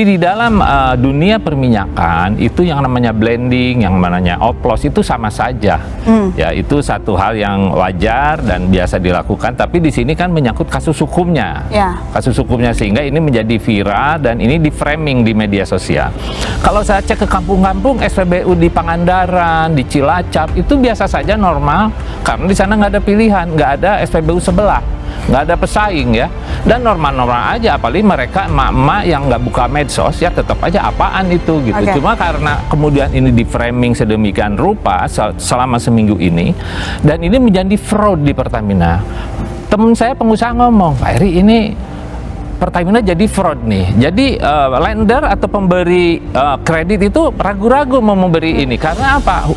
Di dalam dunia perminyakan itu yang namanya blending, yang namanya oplos itu sama saja. Ya, itu satu hal yang wajar dan biasa dilakukan, tapi di sini kan menyangkut kasus hukumnya. Kasus hukumnya, sehingga ini menjadi viral dan ini di framing di media sosial. Kalau saya cek ke kampung-kampung SPBU di Pangandaran, di Cilacap, itu biasa saja, normal, karena di sana nggak ada pilihan, nggak ada SPBU sebelah, nggak ada pesaing ya, dan normal-normal aja. Apalagi mereka emak-emak yang nggak buka medsos ya, tetap aja apaan itu gitu. Cuma karena kemudian ini di framing sedemikian rupa selama seminggu ini, dan ini menjadi fraud di Pertamina. Temen saya pengusaha ngomong, Pak Eri, ini Pertamina jadi fraud nih. Jadi lender atau pemberi kredit itu ragu-ragu mau memberi ini karena apa?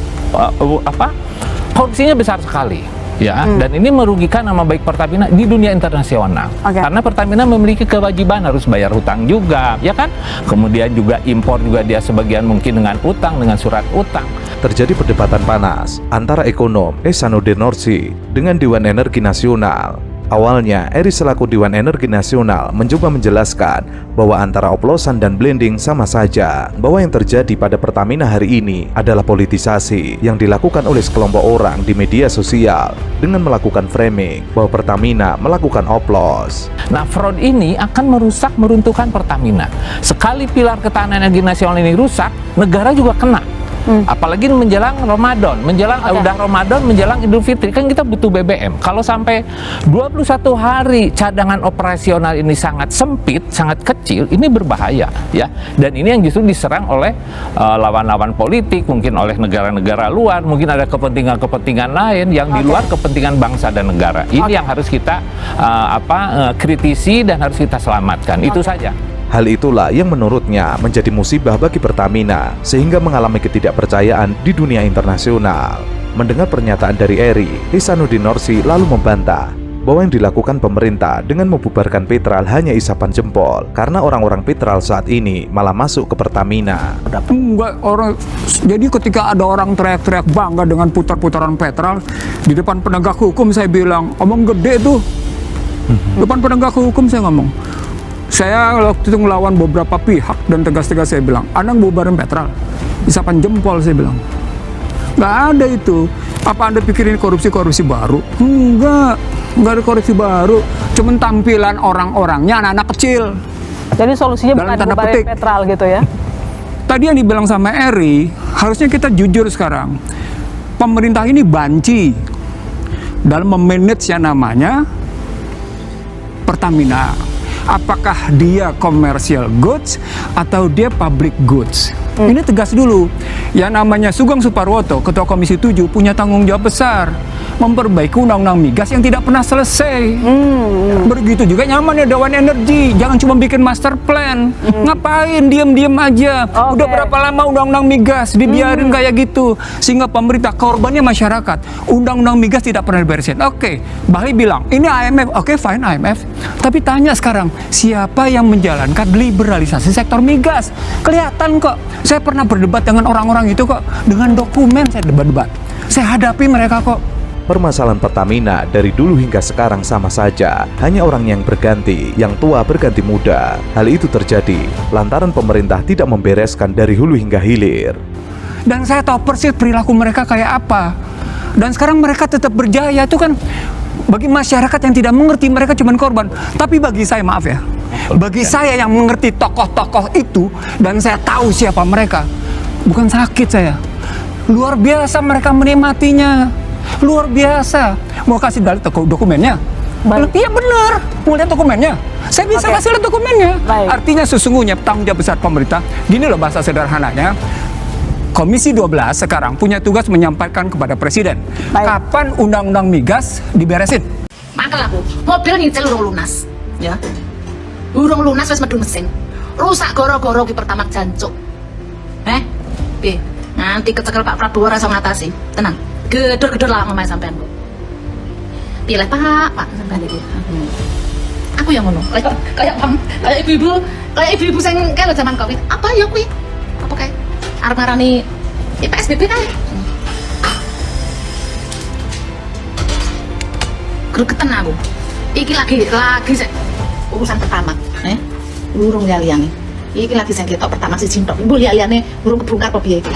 Korupsinya besar sekali. Ya, dan ini merugikan nama baik Pertamina di dunia internasional. Karena Pertamina memiliki kewajiban harus bayar hutang juga, ya kan? Kemudian juga impor juga dia sebagian mungkin dengan utang, dengan surat utang. Terjadi perdebatan panas antara ekonom Ehsanuddin Nursi dengan Dewan Energi Nasional. Awalnya, Eri selaku Dewan Energi Nasional mencoba menjelaskan bahwa antara oplosan dan blending sama saja, bahwa yang terjadi pada Pertamina hari ini adalah politisasi yang dilakukan oleh sekelompok orang di media sosial dengan melakukan framing bahwa Pertamina melakukan oplos. Nah, fraud ini akan merusak, meruntuhkan Pertamina. Sekali pilar ketahanan energi nasional ini rusak, negara juga kena. Apalagi menjelang Ramadan, udah Ramadan, menjelang Idul Fitri, kan kita butuh BBM. Kalau sampai 21 hari cadangan operasional ini sangat sempit, sangat kecil, ini berbahaya ya. Dan ini yang justru diserang oleh lawan-lawan politik, mungkin oleh negara-negara luar, mungkin ada kepentingan-kepentingan lain yang di luar kepentingan bangsa dan negara. Ini yang harus kita kritisi dan harus kita selamatkan. Itu saja. Hal itulah yang menurutnya menjadi musibah bagi Pertamina sehingga mengalami ketidakpercayaan di dunia internasional. Mendengar pernyataan dari Eri, Ehsanuddin Nursi lalu membantah bahwa yang dilakukan pemerintah dengan membubarkan Petral hanya isapan jempol karena orang-orang Petral saat ini malah masuk ke Pertamina. Enggak, jadi ketika ada orang teriak-teriak bangga dengan putar-putaran Petral di depan penegak hukum, saya bilang omong gede tuh. Depan penegak hukum saya ngomong. Saya waktu itu ngelawan beberapa pihak dan tegas-tegas saya bilang, Anda bubarin Petral, isapan jempol, saya bilang. Nggak ada itu. Apa Anda pikirin korupsi baru? Enggak ada korupsi baru. Cuman tampilan orang-orangnya anak-anak kecil. Jadi solusinya bukan bubarin Petral gitu ya? Tadi yang dibilang sama Eri, harusnya kita jujur sekarang. Pemerintah ini banci dalam memanage yang namanya Pertamina. Apakah dia commercial goods atau dia public goods? Ini tegas dulu. Yang namanya Sugeng Suparwoto, Ketua Komisi 7, punya tanggung jawab besar memperbaiki undang-undang migas yang tidak pernah selesai. Begitu juga nyaman ya Dewan Energi, jangan cuma bikin master plan. Ngapain diem-diem aja? Udah berapa lama undang-undang migas dibiarin kayak gitu, sehingga pemerintah korbannya masyarakat. Undang-undang migas tidak pernah diberesin. Bahli bilang ini IMF, fine IMF. Tapi tanya sekarang, siapa yang menjalankan liberalisasi sektor migas? Kelihatan kok. Saya pernah berdebat dengan orang-orang itu kok, dengan dokumen saya debat-debat. Saya hadapi mereka kok. Permasalahan Pertamina dari dulu hingga sekarang sama saja, hanya orang yang berganti, yang tua berganti muda. Hal itu terjadi lantaran pemerintah tidak membereskan dari hulu hingga hilir. Dan saya tahu persis perilaku mereka kayak apa. Dan sekarang mereka tetap berjaya. Itu kan bagi masyarakat yang tidak mengerti, mereka cuma korban. Tapi bagi saya, maaf ya, bagi saya yang mengerti tokoh-tokoh itu, dan saya tahu siapa mereka, bukan sakit saya. Luar biasa mereka menikmatinya. Luar biasa. Mau kasih dalil dokumennya? Iya benar. Mau lihat dokumennya? Saya bisa kasih lihat dokumennya. Artinya sesungguhnya tanggung jawab besar pemerintah. Gini loh bahasa sederhananya. Komisi 12 sekarang punya tugas menyampaikan kepada Presiden. Kapan undang-undang migas diberesin? Mangkel aku, mobil nyicil urung lunas. Ya. Urung lunas wis medhu mesin. Rusak goro-goro ki Pertamax jancuk. Piye? Nanti kecekel Pak Prabowo ora iso ngatasi. Tenang. Gedor-gedor lah ngomong sampean kok. Pilih Pak sampean iki. Aku yang ngono. Kayak ibu-ibu sing kaya zaman Covid. Apa ya kuwi? Apa kae? Arep ngarani PSBB kae. Gregeten aku. Iki lagi urusan Pertamax, urung liyane. Iki lagi sing ketok pertama si cintok. Ibu liane burung kebongkar apa piye iki?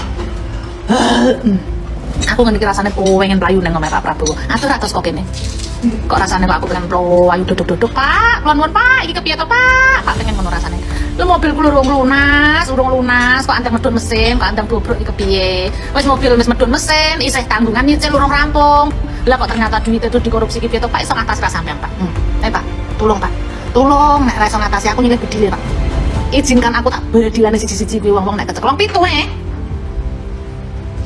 Aku ngerti rasane pengen playu nang omahe Pak Prabowo. Atur atus kok kene. Kok rasane kok aku pengen playu duduk-duduk, Pak. Nuwun Pak, iki kepiye to, Pak? Pak pengen ngono rasane. Lu mobilku urung lunas, kok anteng medun mesin, kok anteng bobrok iki kepiye? Wis mobil wis medun mesin, isih tanggungan nyicil urung rampung. Lah kok ternyata duit itu dikorupsi iki piye to, Pak? Iso ngatasi ra sampean, Pak. Pak, tolong, Pak. Tolong nek ra iso ngatasi aku nyilih bedile, Pak. Izinkan aku tak bedilane siji-siji kuwi wong-wong nek keceklong pitu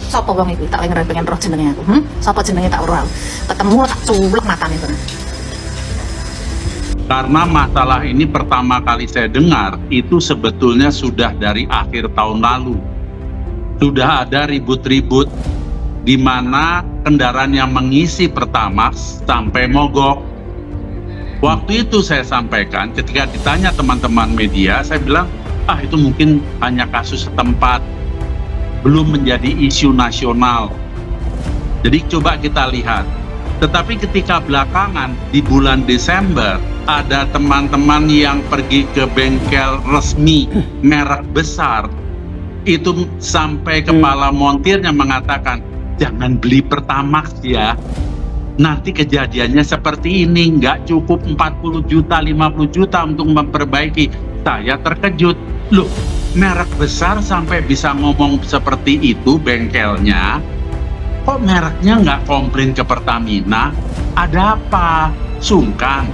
Sapa wong iku tak pengen roh jenenge aku. Sapa jenenge tak ora. Ketemu tak culek matane to. Karena masalah ini pertama kali saya dengar itu sebetulnya sudah dari akhir tahun lalu. Sudah ada ribut-ribut di mana kendaraan yang mengisi Pertamax sampai mogok. Waktu itu saya sampaikan ketika ditanya teman-teman media, saya bilang, itu mungkin hanya kasus setempat, belum menjadi isu nasional. Jadi coba kita lihat. Tetapi ketika belakangan di bulan Desember ada teman-teman yang pergi ke bengkel resmi merek besar, itu sampai kepala montirnya mengatakan, jangan beli Pertamax ya. Nanti kejadiannya seperti ini, nggak cukup 40 juta, 50 juta untuk memperbaiki. Saya terkejut, loh merek besar sampai bisa ngomong seperti itu bengkelnya, kok mereknya nggak komplain ke Pertamina? Ada apa? Sungkan?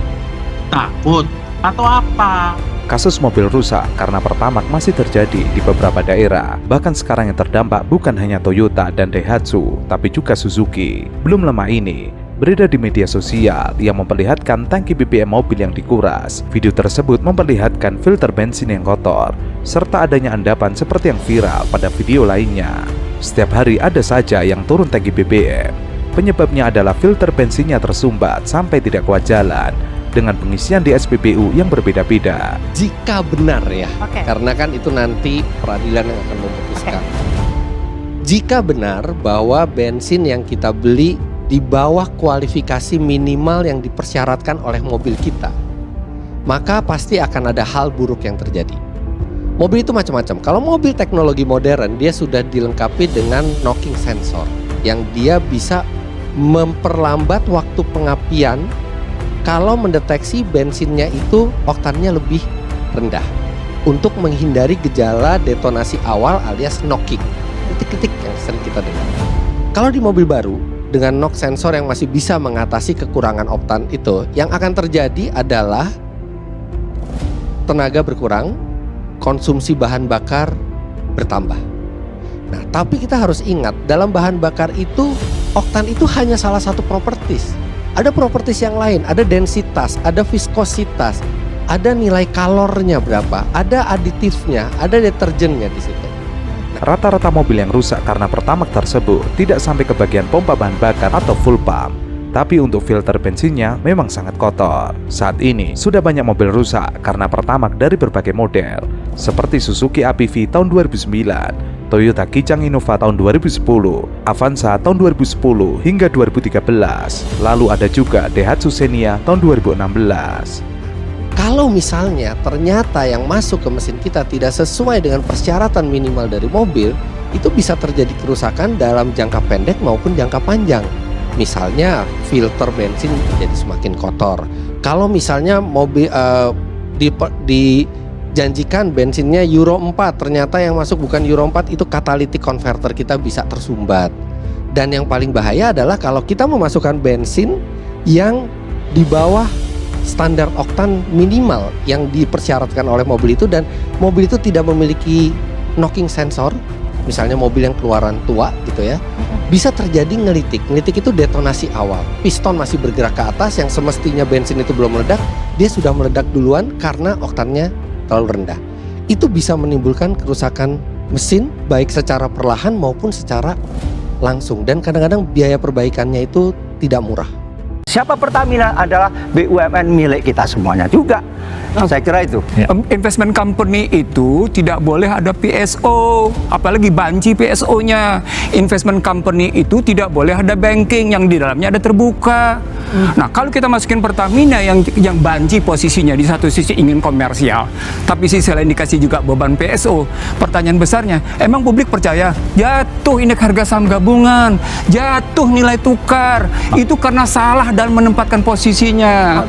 Takut? Atau apa? Kasus mobil rusak karena Pertamax masih terjadi di beberapa daerah. Bahkan sekarang yang terdampak bukan hanya Toyota dan Daihatsu, tapi juga Suzuki. Belum lama ini, beredar di media sosial yang memperlihatkan tangki BBM mobil yang dikuras. Video tersebut memperlihatkan filter bensin yang kotor, serta adanya endapan seperti yang viral pada video lainnya. Setiap hari ada saja yang turun tangki BBM. Penyebabnya adalah filter bensinnya tersumbat sampai tidak kuat jalan, dengan pengisian di SPBU yang berbeda-beda. Jika benar ya, karena kan itu nanti peradilan yang akan memutuskan. Jika benar bahwa bensin yang kita beli di bawah kualifikasi minimal yang dipersyaratkan oleh mobil kita, maka pasti akan ada hal buruk yang terjadi. Mobil itu macam-macam. Kalau mobil teknologi modern, dia sudah dilengkapi dengan knocking sensor yang dia bisa memperlambat waktu pengapian kalau mendeteksi bensinnya itu oktannya lebih rendah, untuk menghindari gejala detonasi awal alias knocking, ketik-ketik yang sering kita dengar. Kalau di mobil baru dengan knock sensor yang masih bisa mengatasi kekurangan oktan itu, yang akan terjadi adalah tenaga berkurang, konsumsi bahan bakar bertambah. Nah, tapi kita harus ingat, dalam bahan bakar itu, oktan itu hanya salah satu properties. Ada properties yang lain, ada densitas, ada viskositas, ada nilai kalornya berapa, ada aditifnya, ada deterjennya di situ. Rata-rata mobil yang rusak karena Pertamax tersebut tidak sampai ke bagian pompa bahan bakar atau full pump, tapi untuk filter bensinnya memang sangat kotor. Saat ini sudah banyak mobil rusak karena Pertamax dari berbagai model, seperti Suzuki APV tahun 2009, Toyota Kijang Innova tahun 2010, Avanza tahun 2010 hingga 2013. Lalu ada juga Daihatsu Xenia tahun 2016. Kalau misalnya ternyata yang masuk ke mesin kita tidak sesuai dengan persyaratan minimal dari mobil, itu bisa terjadi kerusakan dalam jangka pendek maupun jangka panjang. Misalnya filter bensin jadi semakin kotor. Kalau misalnya mobil dijanjikan bensinnya Euro 4, ternyata yang masuk bukan Euro 4, itu catalytic converter kita bisa tersumbat. Dan yang paling bahaya adalah kalau kita memasukkan bensin yang di bawah standar oktan minimal yang dipersyaratkan oleh mobil itu, dan mobil itu tidak memiliki knocking sensor, misalnya mobil yang keluaran tua gitu ya, bisa terjadi ngelitik. Ngelitik itu detonasi awal, piston masih bergerak ke atas, yang semestinya bensin itu belum meledak, dia sudah meledak duluan karena oktannya terlalu rendah. Itu bisa menimbulkan kerusakan mesin baik secara perlahan maupun secara langsung, dan kadang-kadang biaya perbaikannya itu tidak murah. Siapa Pertamina adalah BUMN milik kita semuanya juga. Saya kira itu. Investment company itu tidak boleh ada PSO, apalagi banci PSO-nya. Investment company itu tidak boleh ada banking yang di dalamnya ada terbuka. Nah, kalau kita masukin Pertamina yang banci posisinya, di satu sisi ingin komersial, tapi sisi lain dikasih juga beban PSO. Pertanyaan besarnya, emang publik percaya? Jatuh indeks harga saham gabungan, jatuh nilai tukar, itu karena salah dalam menempatkan posisinya.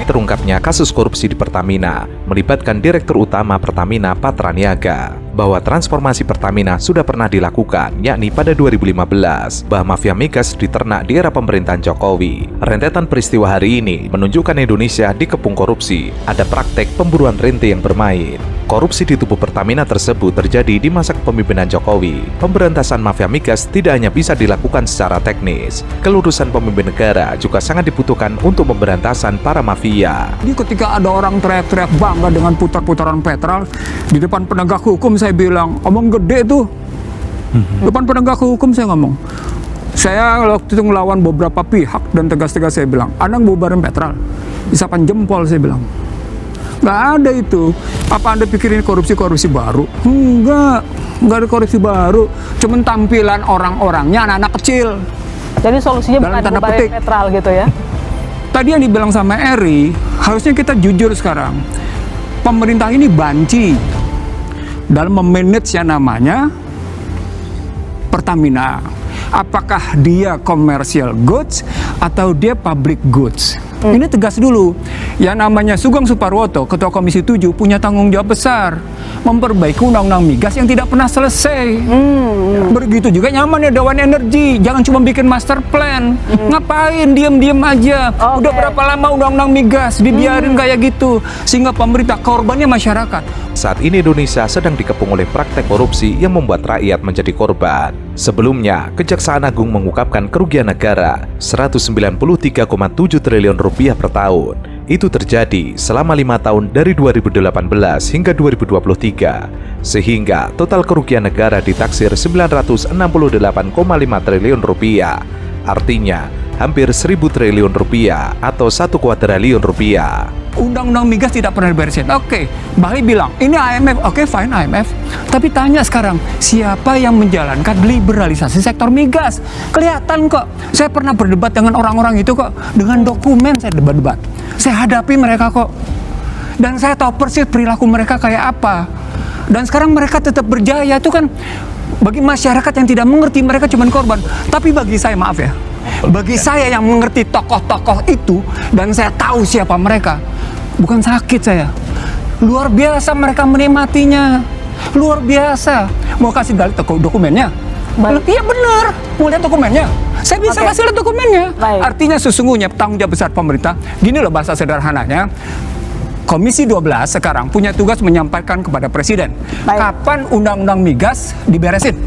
Terungkapnya kasus korupsi di Pertamina melibatkan Direktur Utama Pertamina Patraniaga, bahwa transformasi Pertamina sudah pernah dilakukan, yakni pada 2015, bahwa mafia migas diternak di era pemerintahan Jokowi. Rentetan peristiwa hari ini menunjukkan Indonesia dikepung korupsi, ada praktek pemburuan rente yang bermain. Korupsi di tubuh Pertamina tersebut terjadi di masa kepemimpinan Jokowi. Pemberantasan mafia migas tidak hanya bisa dilakukan secara teknis, kelurusan pemimpin negara juga sangat dibutuhkan untuk pemberantasan para mafia. Jadi ketika ada orang teriak-teriak bangga dengan putar-putaran petrol, di depan penegak hukum saya bilang, omong gede tuh. Depan penegak hukum saya ngomong. Saya waktu itu ngelawan beberapa pihak dan tegas-tegas saya bilang, Anda bubarin petrol, isapan jempol saya bilang. Nggak ada itu. Apa Anda pikir ini korupsi baru? Enggak ada korupsi baru. Cuman tampilan orang-orangnya anak-anak kecil. Jadi solusinya dalam bukan tanda bubarin petik petrol gitu ya? Tadi yang dibilang sama Eri, harusnya kita jujur sekarang. Pemerintah ini banci dalam memanage yang namanya Pertamina. Apakah dia commercial goods atau dia public goods? Ini tegas dulu. Yang namanya Sugeng Suparwoto, Ketua Komisi 7, punya tanggung jawab besar memperbaiki undang-undang migas yang tidak pernah selesai. Begitu juga nyaman ya Dewan Energi, jangan cuma bikin master plan. Ngapain diem-diem aja? Udah berapa lama undang-undang migas dibiarin kayak gitu, sehingga pemerintah korbannya masyarakat. Saat ini Indonesia sedang dikepung oleh praktek korupsi yang membuat rakyat menjadi korban. Sebelumnya, Kejaksaan Agung mengungkapkan kerugian negara 193,7 triliun rupiah per tahun. Itu terjadi selama 5 tahun dari 2018 hingga 2023, sehingga total kerugian negara ditaksir 968,5 triliun rupiah. Artinya, hampir 1.000 triliun rupiah atau 1 kuadriliun rupiah. Undang-undang migas tidak pernah diberesin. Oke, Bali bilang, ini IMF. Oke, fine IMF. Tapi tanya sekarang, siapa yang menjalankan liberalisasi sektor migas? Kelihatan kok. Saya pernah berdebat dengan orang-orang itu kok. Dengan dokumen saya debat-debat. Saya hadapi mereka kok. Dan saya tahu persis perilaku mereka kayak apa. Dan sekarang mereka tetap berjaya. Itu kan bagi masyarakat yang tidak mengerti, mereka cuma korban. Tapi bagi saya, maaf ya, bagi saya yang mengerti tokoh-tokoh itu dan saya tahu siapa mereka, bukan sakit saya. Luar biasa mereka menikmatinya. Luar biasa. Mau kasih dalil dokumennya? Iya benar. Mau lihat dokumennya? Saya bisa kasih lihat dokumennya. Artinya sesungguhnya tanggung jawab besar pemerintah. Gini loh bahasa sederhananya. Komisi 12 sekarang punya tugas menyampaikan kepada Presiden kapan undang-undang migas diberesin.